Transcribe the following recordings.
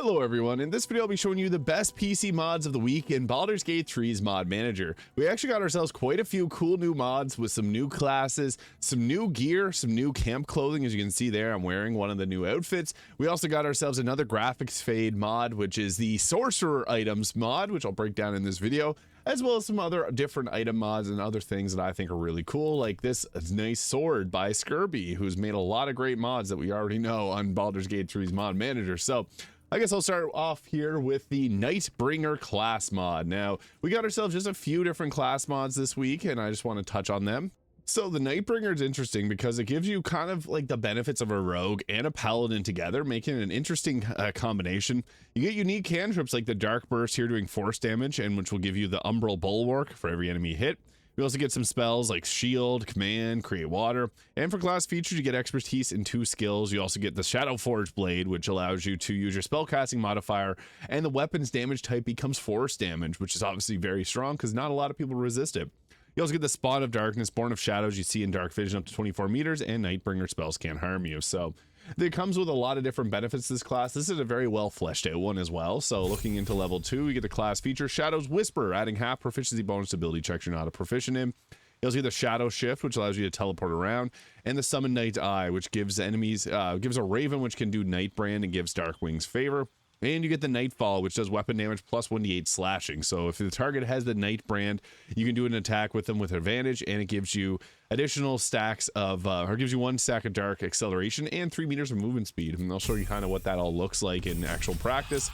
Hello everyone, in this video I'll be showing you the best PC mods of the week in Baldur's Gate 3's mod manager. We actually got ourselves quite a few cool new mods with some new classes, some new gear, some new camp clothing. As you can see there, I'm wearing one of the new outfits. We also got ourselves another graphics fade mod, which is the sorcerer items mod, which I'll break down in this video, as well as some other different item mods and other things that I think are really cool, like this nice sword by Skirby, who's made a lot of great mods that we already know on Baldur's Gate 3's mod manager. So I guess I'll start off here with the Nightbringer class mod. Now, we got ourselves just a few different class mods this week, and I just want to touch on them. So the Nightbringer is interesting because it gives you kind of like the benefits of a rogue and a paladin together, making it an interesting combination. You get unique cantrips like the Dark Burst here doing force damage, and which will give you the Umbral Bulwark for every enemy hit. We also get some spells like Shield, Command, Create Water, and for class features you get Expertise in 2 skills. You also get the Shadowforge Blade, which allows you to use your spellcasting modifier, and the weapon's damage type becomes force damage, which is obviously very strong because not a lot of people resist it. You also get the Spawn of Darkness, Born of Shadows you see in Dark Vision up to 24 meters, and Nightbringer spells can't harm you. So it comes with a lot of different benefits this class. This is a very well fleshed out one as well. So looking into level 2, we get the class feature Shadow's Whisper, adding half proficiency bonus to ability checks you're not a proficient in. You also get the Shadow Shift, which allows you to teleport around, and the Summon Night's Eye, which gives enemies gives a Raven, which can do Nightbrand and gives Darkwing's favor. And you get the Nightfall, which does weapon damage plus 1d8 slashing. So if the target has the Nightbrand, you can do an attack with them with advantage, and it gives you additional stacks of, or gives you 1 stack of dark acceleration and 3 meters of movement speed. And I'll show you kind of what that all looks like in actual practice.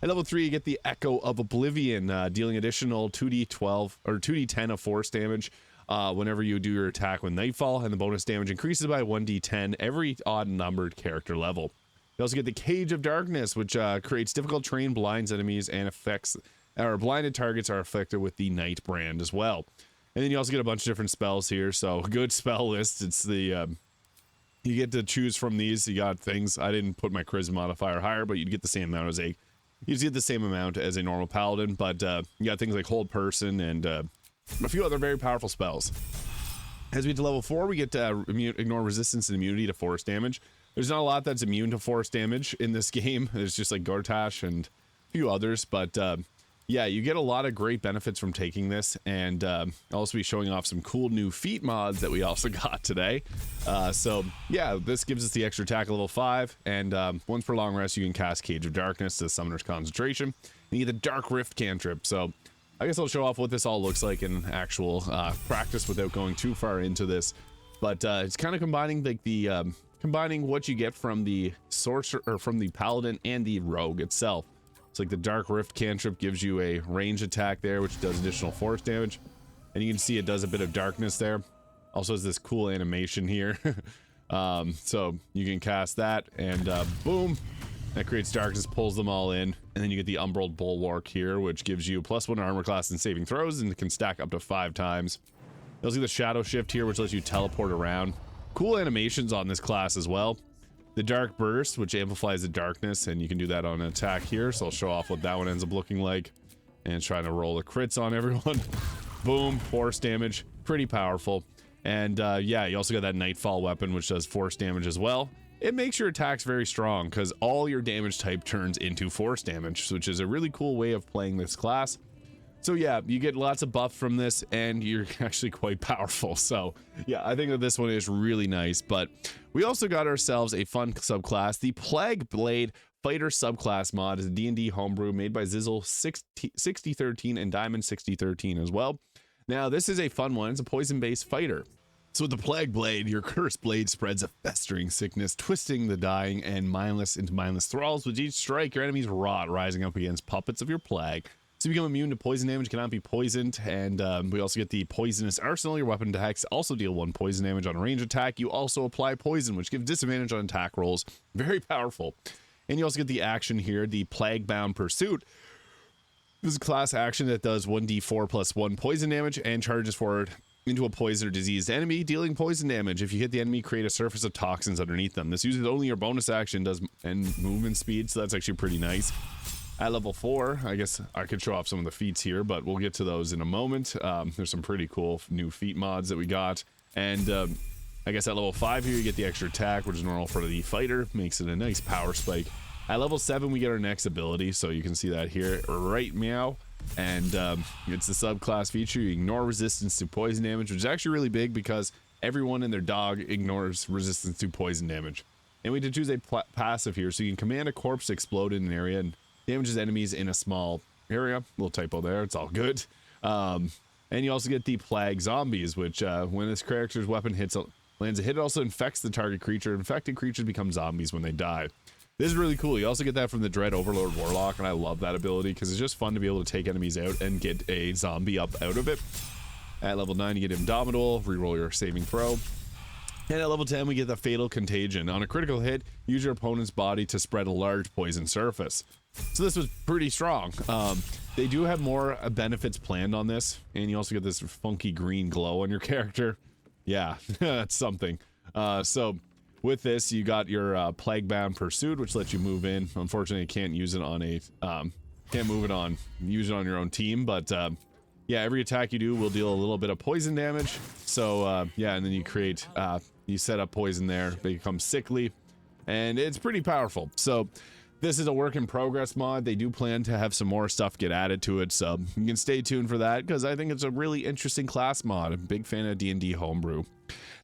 At level 3, you get the Echo of Oblivion, dealing additional 2d12 or 2d10 of force damage whenever you do your attack with Nightfall, and the bonus damage increases by 1d10 every odd numbered character level. You also get the Cage of Darkness, which creates difficult terrain, blinds enemies, and affects, or blinded targets are affected with the Nightbrand as well. And then you also get a bunch of different spells here, so good spell list. It's the, you get to choose from these. You got things, I didn't put my charisma modifier higher, but you'd get the same amount as you get the same amount as a normal paladin, but you got things like Hold Person and a few other very powerful spells. As we get to level 4, we get to ignore resistance and immunity to force damage. There's not a lot that's immune to force damage in this game. There's just like Gortash and a few others, but yeah, you get a lot of great benefits from taking this, and I'll also be showing off some cool new feat mods that we also got today. So yeah, this gives us the extra attack at level 5, and once per long rest you can cast Cage of Darkness to Summoner's Concentration, and you get the Dark Rift cantrip. So I guess I'll show off what this all looks like in actual practice without going too far into this, but it's kind of combining like the combining what you get from the sorcerer, or from the paladin and the rogue itself. It's like the Dark Rift cantrip gives you a range attack there, which does additional force damage, and you can see it does a bit of darkness there. Also has this cool animation here. So you can cast that, and boom, that creates darkness, pulls them all in. And then you get the Umbral Bulwark here, which gives you +1 armor class and saving throws, and it can stack up to 5 times. You also get the Shadow Shift here, which lets you teleport around. Cool animations on this class as well. The Dark Burst, which amplifies the darkness, and you can do that on an attack here, so I'll show off what that one ends up looking like. And trying to roll the crits on everyone. Boom, force damage, pretty powerful. And yeah, you also got that Nightfall weapon, which does force damage as well. It makes your attacks very strong, because all your damage type turns into force damage, which is a really cool way of playing this class. So yeah, you get lots of buff from this, and you're actually quite powerful. So yeah, I think that this one is really nice. But we also got ourselves a fun subclass. The Plague Blade Fighter subclass mod is a D&D homebrew made by Zizzle 6013 and Diamond 6013 as well. Now this is a fun one. It's a poison-based fighter. So with the Plague Blade, your cursed blade spreads a festering sickness, twisting the dying and mindless into mindless thralls. With each strike, your enemies rot, rising up against puppets of your plague. So you become immune to poison damage, cannot be poisoned, and we also get the Poisonous Arsenal. Your weapon attacks also deal 1 poison damage on a range attack. You also apply poison, which gives disadvantage on attack rolls. Very powerful. And you also get the action here, the Plague-Bound Pursuit. This is a class action that does 1d4 plus 1 poison damage and charges forward into a poison or diseased enemy, dealing poison damage. If you hit the enemy, create a surface of toxins underneath them. This uses only your bonus action and movement speed, so that's actually pretty nice. At level 4, I guess I could show off some of the feats here, but we'll get to those in a moment. There's some pretty cool new feat mods that we got. And I guess at level 5 here, you get the extra attack, which is normal for the fighter. Makes it a nice power spike. At level 7, we get our next ability, so you can see that here, right meow. And it's the subclass feature. You ignore resistance to poison damage, which is actually really big because everyone and their dog ignores resistance to poison damage. And we did choose a passive here, so you can command a corpse to explode in an area and damages enemies in a small area. Little typo there, it's all good. And you also get the plague zombies, which when this character's weapon lands a hit, it also infects the target creature. Infected creatures become zombies when they die. This is really cool. You also get that from the Dread Overlord Warlock, and I love that ability because it's just fun to be able to take enemies out and get a zombie up out of it. At level 9, you get Indomitable, reroll your saving throw. And at level 10, we get the Fatal Contagion. On a critical hit, use your opponent's body to spread a large poison surface. So this was pretty strong. They do have more benefits planned on this, and you also get this funky green glow on your character. Yeah, that's something. So with this, you got your Plaguebound Pursuit, which lets you move in. Unfortunately, you can't use it on a use it on your own team, but yeah, every attack you do will deal a little bit of poison damage. So yeah, and then you create you set up poison there, they become sickly, and it's pretty powerful. So this is a work in progress mod. They do plan to have some more stuff get added to it, so you can stay tuned for that because I think it's a really interesting class mod. I'm a big fan of D&D homebrew.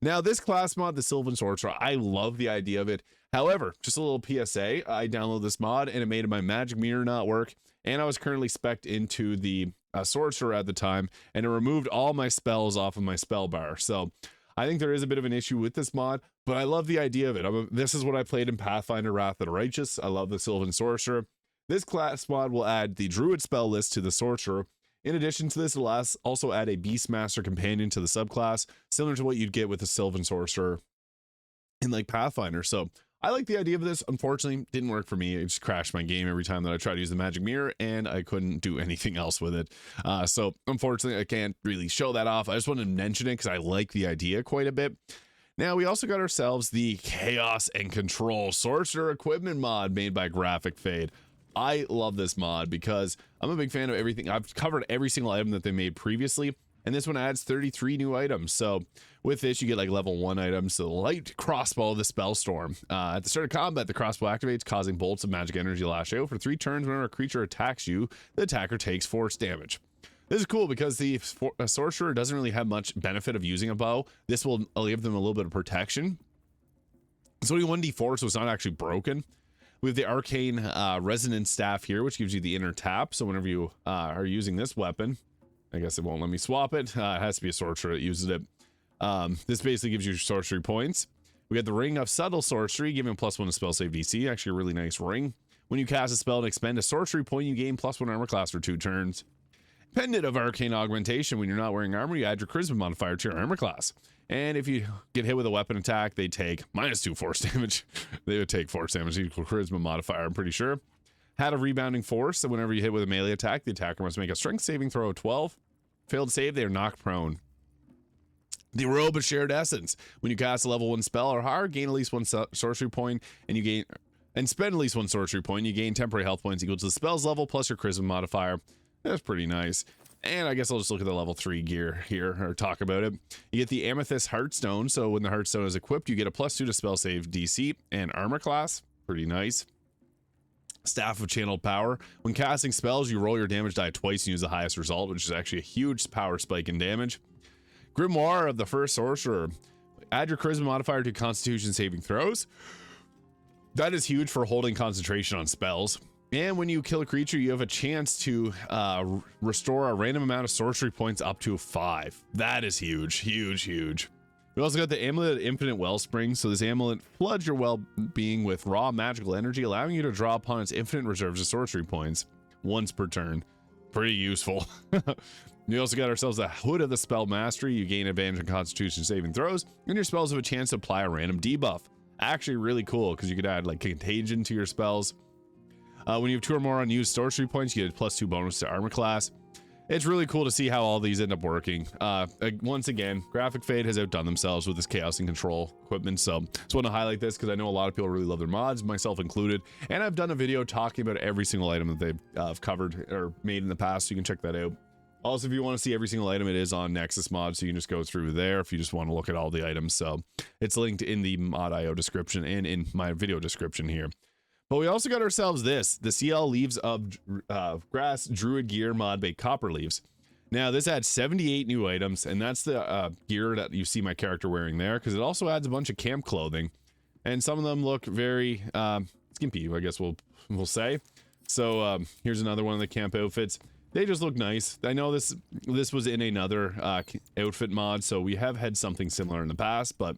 Now this class mod, the Silven Sorcerer, I love the idea of it. However, just a little PSA, I downloaded this mod and it made my magic mirror not work, and I was currently spec'd into the sorcerer at the time, and it removed all my spells off of my spell bar. So I think there is a bit of an issue with this mod, but I love the idea of it. This is what I played in Pathfinder Wrath of the Righteous. I love the Silven Sorcerer. This class mod will add the Druid spell list to the Sorcerer. In addition to this, it'll also add a Beastmaster companion to the subclass, similar to what you'd get with the Silven Sorcerer in like Pathfinder. So I like the idea of this. Unfortunately, didn't work for me. It just crashed my game every time that I tried to use the magic mirror, and I couldn't do anything else with it. So unfortunately, I can't really show that off. I just wanted to mention it because I like the idea quite a bit. Now, we also got ourselves the Chaos and Control Sorcerer Equipment mod made by Graphic Fade. I love this mod because I'm a big fan of everything. I've covered every single item that they made previously, and this one adds 33 new items. So with this, you get like level 1 items. So the light crossbow of the Spellstorm. At the start of combat, the crossbow activates, causing bolts of magic energy to lash out. For 3 turns, whenever a creature attacks you, the attacker takes force damage. This is cool because the sorcerer doesn't really have much benefit of using a bow. This will give them a little bit of protection. It's only 1d4, so it's not actually broken. We have the Arcane Resonance Staff here, which gives you the inner tap. So whenever you are using this weapon, I guess it won't let me swap it. It has to be a sorcerer that uses it. This basically gives you sorcery points. We got the Ring of Subtle Sorcery, giving +1 to spell save DC. Actually a really nice ring. When you cast a spell and expend a sorcery point, you gain +1 armor class for 2 turns. Pendant of Arcane Augmentation. When you're not wearing armor, you add your charisma modifier to your armor class. And if you get hit with a weapon attack, they take -2 force damage. They would take force damage equal charisma modifier, I'm pretty sure. Had a rebounding force, so whenever you hit with a melee attack, the attacker must make a strength saving throw of 12. Failed save, they are knocked prone. The Robe of Shared Essence. When you cast a level 1 spell or higher, gain at least 1 sorcery point, and spend at least 1 sorcery point. You gain temporary health points equal to the spell's level plus your charisma modifier. That's pretty nice. And I guess I'll just look at the level 3 gear here, or talk about it. You get the Amethyst Heartstone. So when the Heartstone is equipped, you get a +2 to spell save DC and armor class. Pretty nice. Staff of Channeled Power. When casting spells, you roll your damage die twice and use the highest result, which is actually a huge power spike in damage. Grimoire of the First Sorcerer. Add your charisma modifier to Constitution saving throws. That is huge for holding concentration on spells. And when you kill a creature, you have a chance to restore a random amount of sorcery points up to 5. That is huge, huge, huge. We also got the Amulet of Infinite Wellspring. So this amulet floods your well-being with raw magical energy, allowing you to draw upon its infinite reserves of sorcery points once per turn. Pretty useful. We also got ourselves the Hood of the Spell Mastery. You gain advantage on Constitution saving throws, and your spells have a chance to apply a random debuff. Actually really cool, because you could add like Contagion to your spells. When you have 2 or more unused sorcery points, you get a +2 bonus to armor class. It's really cool to see how all these end up working. Once again, Graphic Fade has outdone themselves with this Chaos and Control equipment, so just want to highlight this because I know a lot of people really love their mods, myself included, and I've done a video talking about every single item that they've covered or made in the past, so you can check that out. Also, if you want to see every single item, it is on Nexus Mod, so you can just go through there if you just want to look at all the items. So it's linked in the mod.io description and in my video description here. But we also got ourselves this, the CL Leaves of Grass Druid Gear mod by Copper Leaves. Now, this adds 78 new items, and that's the gear that you see my character wearing there, because it also adds a bunch of camp clothing, and some of them look very skimpy, I guess we'll say. So here's another one of the camp outfits. They just look nice. I know this was in another outfit mod, so we have had something similar in the past, but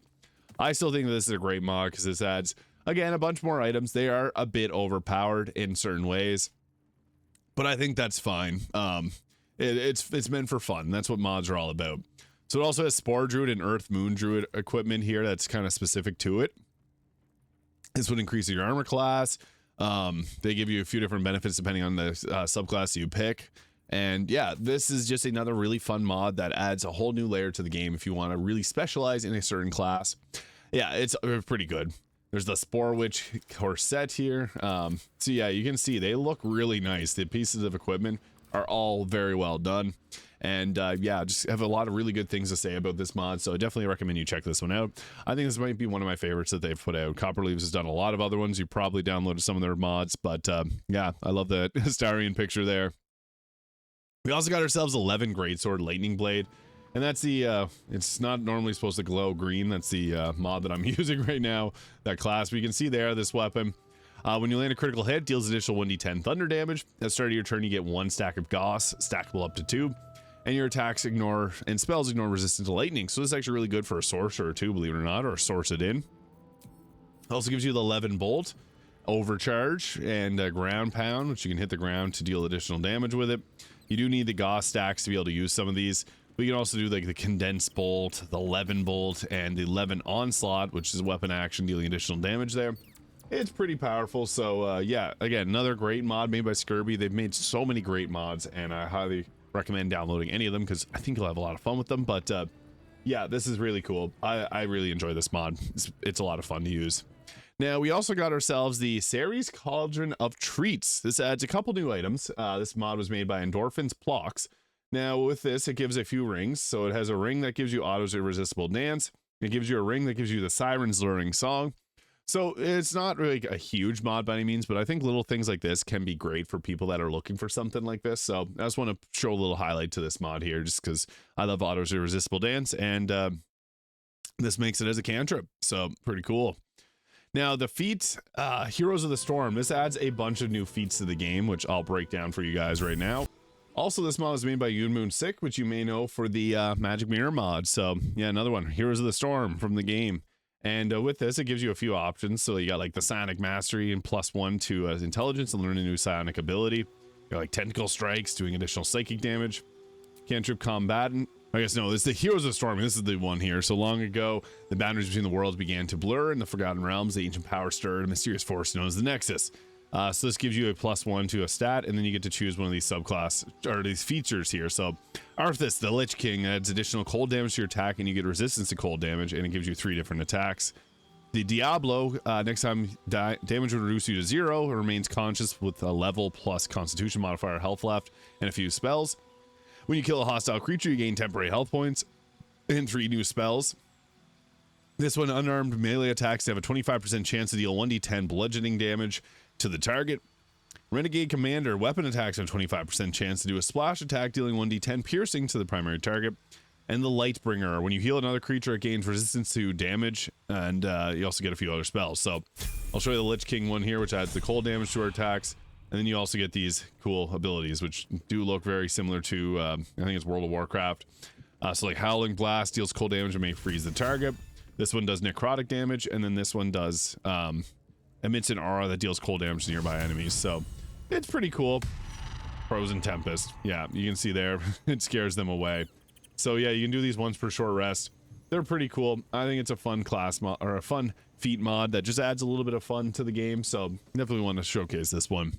I still think this is a great mod because this adds, again, a bunch more items. They are a bit overpowered in certain ways, but I think that's fine. It's meant for fun. That's what mods are all about. So it also has Spore Druid and Earth Moon Druid equipment here that's kind of specific to it. This would increase your armor class. They give you a few different benefits depending on the subclass you pick. And yeah, this is just another really fun mod that adds a whole new layer to the game if you want to really specialize in a certain class. Yeah, it's pretty good. There's the Spore Witch corset here. So yeah, you can see they look really nice. The pieces of equipment are all very well done. And yeah, just have a lot of really good things to say about this mod, so I definitely recommend you check this one out. I think this might be one of my favorites that they've put out. Copper Leaves has done a lot of other ones. You probably downloaded some of their mods, but yeah, I love the Astarion picture there. We also got ourselves 11 Greatsword Lightning Blade, and that's the, it's not normally supposed to glow green. That's the mod that I'm using right now, that class. But you can see there, this weapon, when you land a critical hit, deals additional 1d10 thunder damage. At the start of your turn, you get 1 stack of Gauss, stackable up to 2. And your attacks ignore and spells ignore resistance to lightning. So this is actually really good for a sorcerer too, believe it or not, or source it in. It also gives you the 11 bolt, overcharge, and a ground pound, which you can hit the ground to deal additional damage with it. You do need the Gauss stacks to be able to use some of these. We can also do like the condensed bolt, the 11 bolt, and the 11 onslaught, which is weapon action dealing additional damage there. It's pretty powerful. So yeah, again, another great mod made by Skirby. They've made so many great mods, and I highly recommend downloading any of them because I think you'll have a lot of fun with them. But yeah, this is really cool. I really enjoy this mod. It's a lot of fun to use. Now we also got ourselves the Ceres Cauldron of Treats. This adds a couple new items. This mod was made by Endorphins Plox. Now with this, it gives a few rings. So it has a ring that gives you Otto's Irresistible Dance. It gives you a ring that gives you the Siren's Luring Song. So it's not really a huge mod by any means, but I think little things like this can be great for people that are looking for something like this. So I just want to show a little highlight to this mod here, just because I love Otto's Irresistible Dance, and this makes it as a cantrip. So pretty cool. Now the feat, Heroes of the Storm. This adds a bunch of new feats to the game, which I'll break down for you guys right now. Also, this mod is made by Yoonmoon Sick, which you may know for the Magic Mirror mod. So yeah, another one, Heroes of the Storm from the game. And with this, it gives you a few options. So you got like the Psionic Mastery and +1 to intelligence and learn a new psionic ability. You got like Tentacle Strikes, doing additional psychic damage. Cantrip Combatant. I guess no, this is the Heroes of the Storm. This is the one here. So long ago, the boundaries between the worlds began to blur. In the Forgotten Realms, the ancient power stirred a mysterious force known as the Nexus. So this gives you a +1 to a stat, and then you get to choose one of these subclass or these features here. So Arthas, the Lich King, adds additional cold damage to your attack, and you get resistance to cold damage, and it gives you 3 different attacks. The Diablo, next time damage would reduce you to 0. It remains conscious with a level plus Constitution modifier, health left, and a few spells. When you kill a hostile creature, you gain temporary health points and 3 new spells. This one, unarmed melee attacks have a 25% chance to deal 1d10 bludgeoning damage to the target. Renegade Commander, weapon attacks have a 25% chance to do a splash attack, dealing 1d10 piercing to the primary target. And the Nightbringer, when you heal another creature, it gains resistance to damage, and you also get a few other spells. So I'll show you the Lich King one here, which adds the cold damage to our attacks. And then you also get these cool abilities, which do look very similar to, I think it's World of Warcraft. So like Howling Blast deals cold damage and may freeze the target. This one does necrotic damage, and then this one does emits an aura that deals cold damage to nearby enemies. So it's pretty cool. Frozen Tempest. Yeah, you can see there, it scares them away. So yeah, you can do these ones per short rest. They're pretty cool. I think it's a fun class mod, or a fun feat mod that just adds a little bit of fun to the game. So definitely want to showcase this one.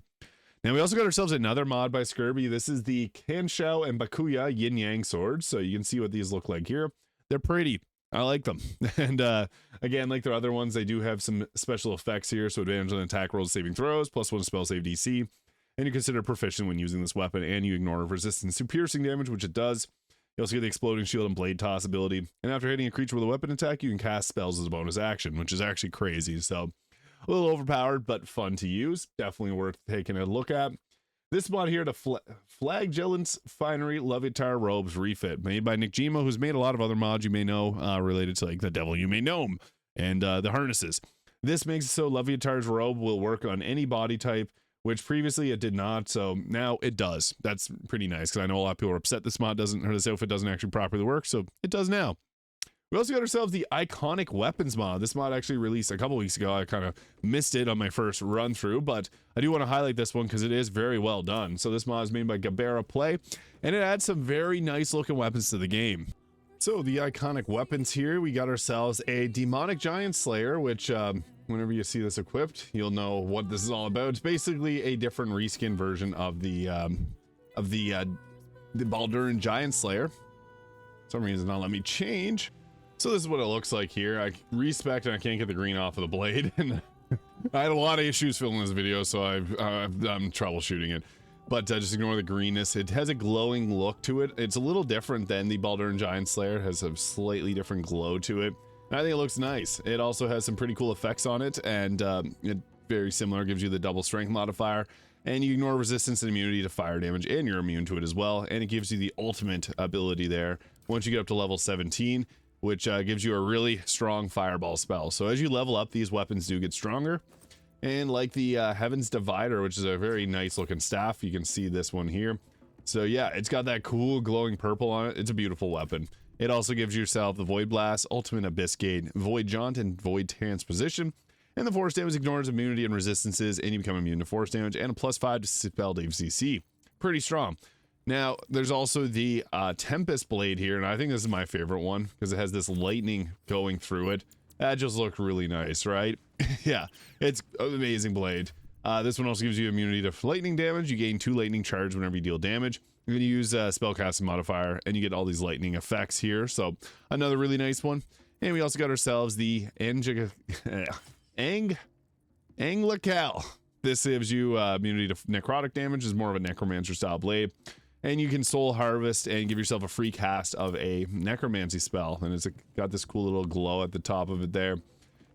Now we also got ourselves another mod by Skirby. This is the Kanshou and Bakuya Yin Yang swords. So you can see what these look like here. They're pretty. I like them. And again, like their other ones, they do have some special effects here. So advantage on attack rolls, saving throws, +1 spell save DC. And you consider proficient when using this weapon, and you ignore resistance to piercing damage, which it does. You also get the exploding shield and blade toss ability. And after hitting a creature with a weapon attack, you can cast spells as a bonus action, which is actually crazy. So A little overpowered, but fun to use. Definitely worth taking a look at. This mod here, the Flagellant's Finery Loviatar Robes Refit, made by Nick Gima, who's made a lot of other mods you may know related to like the Devil You May Know Him and the harnesses. This makes it so Loviatar's robe will work on any body type, which previously it did not, so now it does. That's pretty nice, because I know a lot of people are upset this mod doesn't, or this outfit doesn't actually properly work, so it does now. We also got ourselves the Iconic Weapons mod. This mod actually released a couple weeks ago. I kind of missed it on my first run through, but I do want to highlight this one because it is very well done. So this mod is made by Gabera Play, and it adds some very nice looking weapons to the game. So the Iconic Weapons here, we got ourselves a Demonic Giant Slayer, which whenever you see this equipped, you'll know what this is all about. It's basically a different reskin version of the Baldur and Giant Slayer. For some reason, not let me change. So this is what it looks like here. I respect and I can't get the green off of the blade, and I had a lot of issues filming this video, so I'm troubleshooting it. But just ignore the greenness. It has a glowing look to it. It's a little different than the Baldur and Giant Slayer. It has a slightly different glow to it. And I think it looks nice. It also has some pretty cool effects on it, and it very similar, gives you the double strength modifier, and you ignore resistance and immunity to fire damage, and you're immune to it as well. And it gives you the ultimate ability there once you get up to level 17. Which gives you a really strong fireball spell. So as you level up, these weapons do get stronger. And like the Heaven's Divider, which is a very nice looking staff, you can see this one here. So yeah, it's got that cool glowing purple on it. It's a beautiful weapon. It also gives yourself the Void Blast, Ultimate Abyss Gate, Void Jaunt, and Void Transposition. And the force damage ignores immunity and resistances, and you become immune to force damage, and a +5 to spell CC. Pretty strong. Now, there's also the Tempest Blade here, and I think this is my favorite one because it has this lightning going through it. That just looks really nice, right? Yeah, it's an amazing blade. This one also gives you immunity to lightning damage. You gain 2 lightning charge whenever you deal damage. You're going to use spellcasting modifier, and you get all these lightning effects here. So, another really nice one. And we also got ourselves the Angelical. This gives you immunity to necrotic damage. It's more of a necromancer style blade. And you can soul harvest and give yourself a free cast of a necromancy spell. And it's got this cool little glow at the top of it there.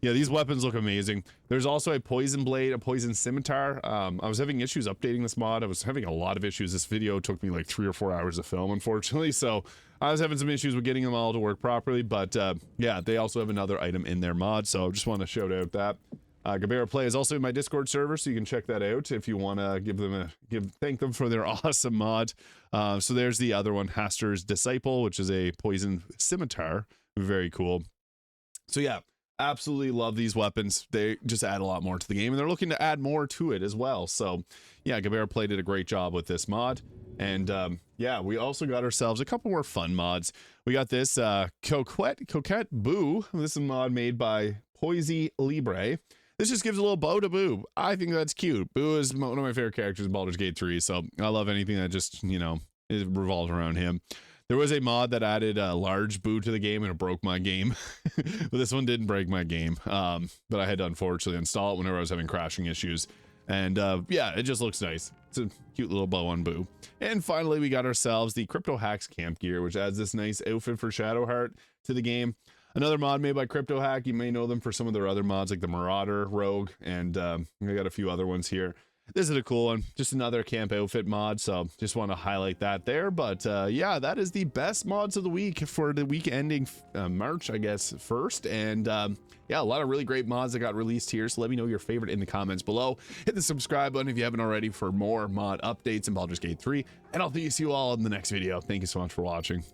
Yeah, these weapons look amazing. There's also a poison blade, a poison scimitar. I was having issues updating this mod. I was having a lot of issues. This video took me like 3 or 4 hours to film, unfortunately. So I was having some issues with getting them all to work properly. But yeah, they also have another item in their mod. So just want to shout out that. Gabera Play is also in my Discord server, so you can check that out if you want to thank them for their awesome mod. So there's the other one, Haster's Disciple, which is a poison scimitar. Very cool. So yeah, absolutely love these weapons. They just add a lot more to the game, and they're looking to add more to it as well. So yeah, Gabera Play did a great job with this mod. And yeah, we also got ourselves a couple more fun mods. We got this Coquette Boo. This is a mod made by Poisey Libre. This just gives a little bow to Boo. I think that's cute. Boo is one of my favorite characters in Baldur's Gate 3, so I love anything that just, you know, is revolved around him. There was a mod that added a large Boo to the game, and it broke my game. But this one didn't break my game. But I had to unfortunately install it whenever I was having crashing issues. And yeah, it just looks nice. It's a cute little bow on Boo. And finally, we got ourselves the Crypto Hacks Camp Gear, which adds this nice outfit for Shadowheart to the game. Another mod made by Crypto Hack. You may know them for some of their other mods like the Marauder, Rogue, and I got a few other ones here. This is a cool one, just another camp outfit mod, so just want to highlight that there. But yeah, that is the best mods of the week for the week ending March, I guess, 1st. And yeah, a lot of really great mods that got released here, so let me know your favorite in the comments below. Hit the subscribe button if you haven't already for more mod updates in Baldur's Gate 3, and I'll see you all in the next video. Thank you so much for watching.